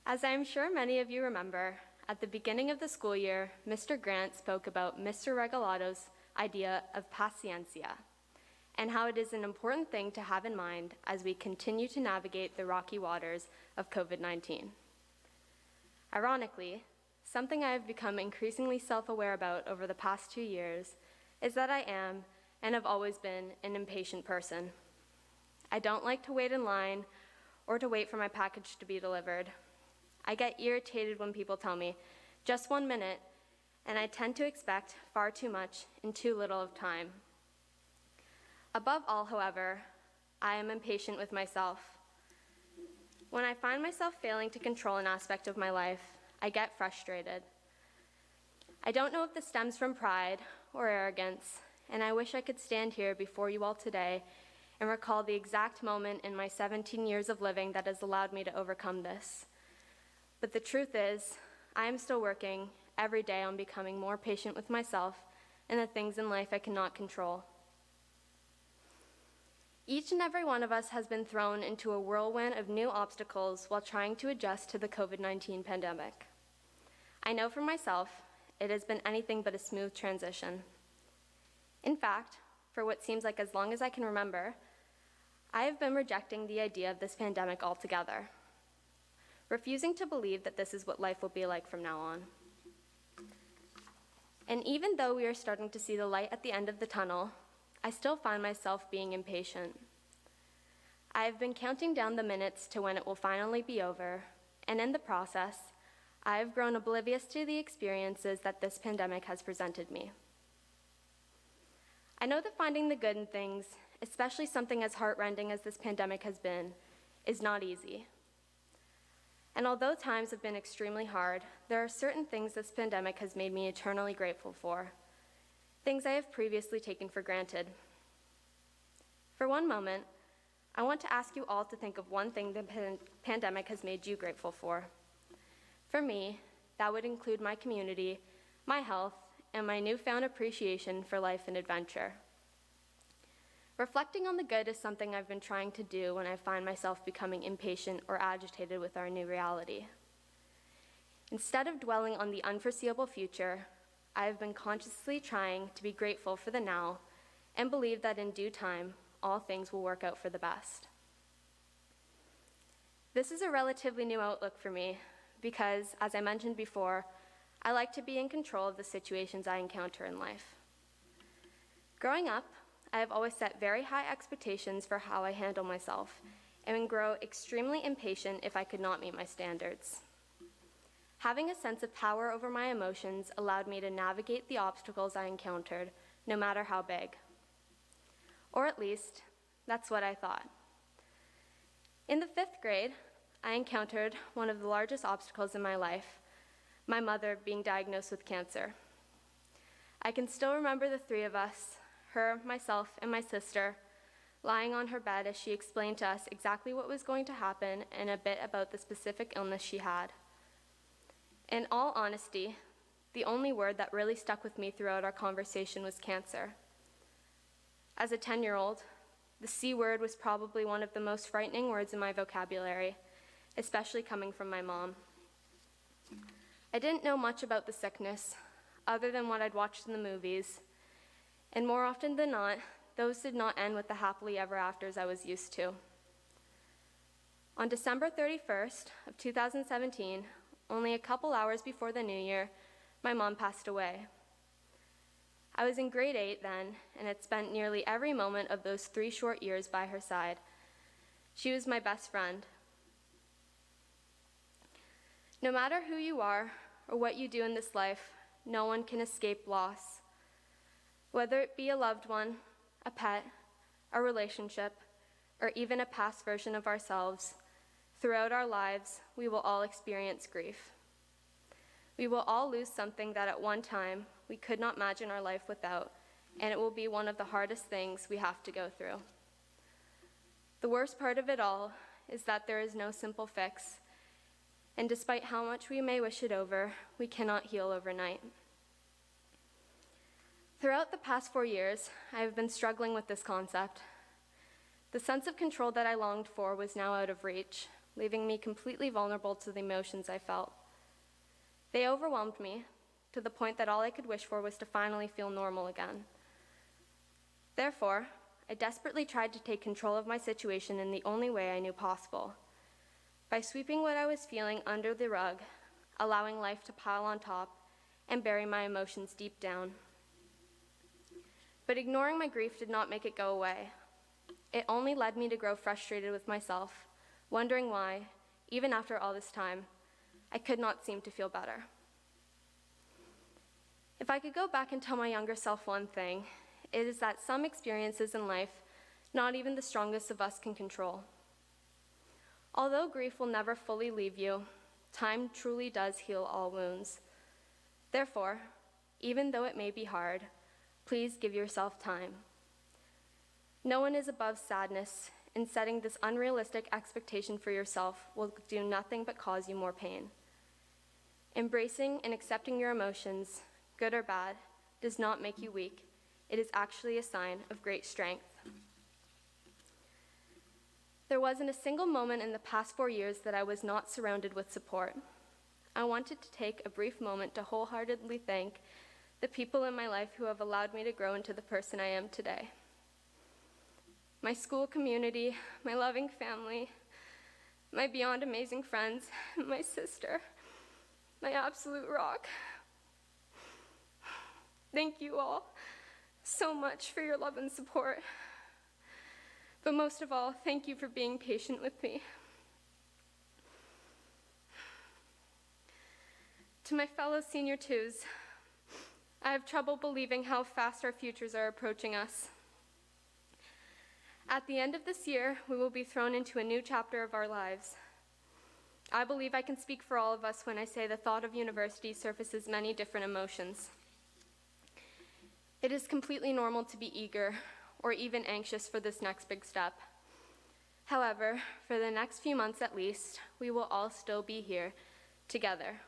As I am sure many of you remember, at the beginning of the school year, Mr. Grant spoke about Mr. Regalato's idea of paciencia and how it is an important thing to have in mind as we continue to navigate the rocky waters of COVID-19. Ironically, something I have become increasingly self-aware about over the past 2 years is that I am, and have always been, an impatient person. I don't like to wait in line or to wait for my package to be delivered. I get irritated when people tell me, just 1 minute, and I tend to expect far too much in too little of time. Above all, however, I am impatient with myself. When I find myself failing to control an aspect of my life, I get frustrated. I don't know if this stems from pride or arrogance, and I wish I could stand here before you all today and recall the exact moment in my 17 years of living that has allowed me to overcome this. But the truth is, I am still working every day on becoming more patient with myself and the things in life I cannot control. Each and every one of us has been thrown into a whirlwind of new obstacles while trying to adjust to the COVID-19 pandemic. I know for myself, it has been anything but a smooth transition. In fact, for what seems like as long as I can remember, I have been rejecting the idea of this pandemic altogether, refusing to believe that this is what life will be like from now on. And even though we are starting to see the light at the end of the tunnel, I still find myself being impatient. I have been counting down the minutes to when it will finally be over, and in the process, I have grown oblivious to the experiences that this pandemic has presented me. I know that finding the good in things, especially something as heartrending as this pandemic has been, is not easy. And although times have been extremely hard, there are certain things this pandemic has made me eternally grateful for. Things I have previously taken for granted. For one moment, I want to ask you all to think of one thing the pandemic has made you grateful for. For me, that would include my community, my health, and my newfound appreciation for life and adventure. Reflecting on the good is something I've been trying to do when I find myself becoming impatient or agitated with our new reality. Instead of dwelling on the unforeseeable future, I have been consciously trying to be grateful for the now and believe that in due time, all things will work out for the best. This is a relatively new outlook for me because, as I mentioned before, I like to be in control of the situations I encounter in life. Growing up, I have always set very high expectations for how I handle myself and would grow extremely impatient if I could not meet my standards. Having a sense of power over my emotions allowed me to navigate the obstacles I encountered, no matter how big. Or at least, that's what I thought. In the 5th grade, I encountered one of the largest obstacles in my life, my mother being diagnosed with cancer. I can still remember the 3 of us, her, myself, and my sister, lying on her bed as she explained to us exactly what was going to happen and a bit about the specific illness she had. In all honesty, the only word that really stuck with me throughout our conversation was cancer. As a 10-year-old, the C word was probably one of the most frightening words in my vocabulary, especially coming from my mom. I didn't know much about the sickness, other than what I'd watched in the movies, and more often than not, those did not end with the happily ever afters I was used to. On December 31st of 2017, only a couple hours before the new year, my mom passed away. I was in grade 8 then, and had spent nearly every moment of those 3 short years by her side. She was my best friend. No matter who you are or what you do in this life, no one can escape loss. Whether it be a loved one, a pet, a relationship, or even a past version of ourselves, throughout our lives, we will all experience grief. We will all lose something that at one time we could not imagine our life without, and it will be one of the hardest things we have to go through. The worst part of it all is that there is no simple fix, and despite how much we may wish it over, we cannot heal overnight. Throughout the past 4 years, I have been struggling with this concept. The sense of control that I longed for was now out of reach. leaving me completely vulnerable to the emotions I felt. They overwhelmed me to the point that all I could wish for was to finally feel normal again. Therefore, I desperately tried to take control of my situation in the only way I knew possible, by sweeping what I was feeling under the rug, allowing life to pile on top, and bury my emotions deep down. But ignoring my grief did not make it go away. It only led me to grow frustrated with myself, wondering why, even after all this time, I could not seem to feel better. If I could go back and tell my younger self one thing, it is that some experiences in life, not even the strongest of us can control. Although grief will never fully leave you, time truly does heal all wounds. Therefore, even though it may be hard, please give yourself time. No one is above sadness, and setting this unrealistic expectation for yourself will do nothing but cause you more pain. Embracing and accepting your emotions, good or bad, does not make you weak. It is actually a sign of great strength. There wasn't a single moment in the past 4 years that I was not surrounded with support. I wanted to take a brief moment to wholeheartedly thank the people in my life who have allowed me to grow into the person I am today. My school community, my loving family, my beyond amazing friends, my sister, my absolute rock. Thank you all so much for your love and support. But most of all, thank you for being patient with me. To my fellow senior twos, I have trouble believing how fast our futures are approaching us. At the end of this year, we will be thrown into a new chapter of our lives. I believe I can speak for all of us when I say the thought of university surfaces many different emotions. It is completely normal to be eager or even anxious for this next big step. However, for the next few months at least, we will all still be here together.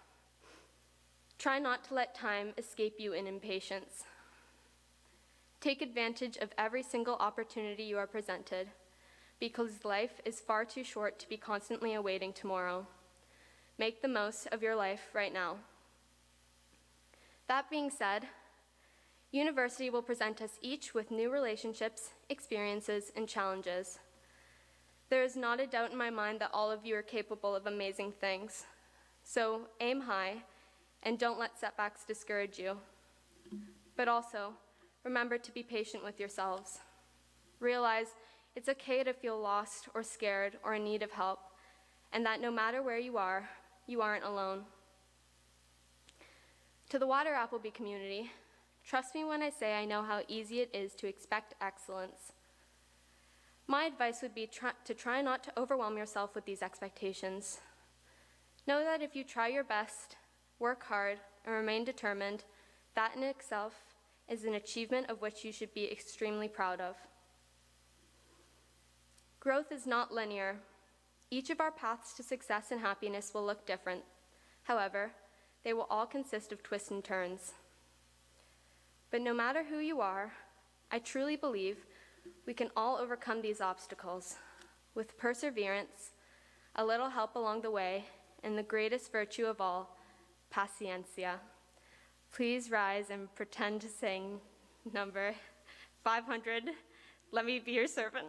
Try not to let time escape you in impatience. Take advantage of every single opportunity you are presented, because life is far too short to be constantly awaiting tomorrow. Make the most of your life right now. That being said, university will present us each with new relationships, experiences, and challenges. There is not a doubt in my mind that all of you are capable of amazing things. So aim high and don't let setbacks discourage you. But also, remember to be patient with yourselves. Realize it's okay to feel lost or scared or in need of help, and that no matter where you aren't alone. To the Water Appleby community, trust me when I say I know how easy it is to expect excellence. My advice would be to try not to overwhelm yourself with these expectations. Know that if you try your best, work hard, and remain determined, that in itself is an achievement of which you should be extremely proud of. Growth is not linear. Each of our paths to success and happiness will look different. However, they will all consist of twists and turns. But no matter who you are, I truly believe we can all overcome these obstacles with perseverance, a little help along the way, and the greatest virtue of all, paciencia. Please rise and pretend to sing number 500, Let Me Be Your Servant.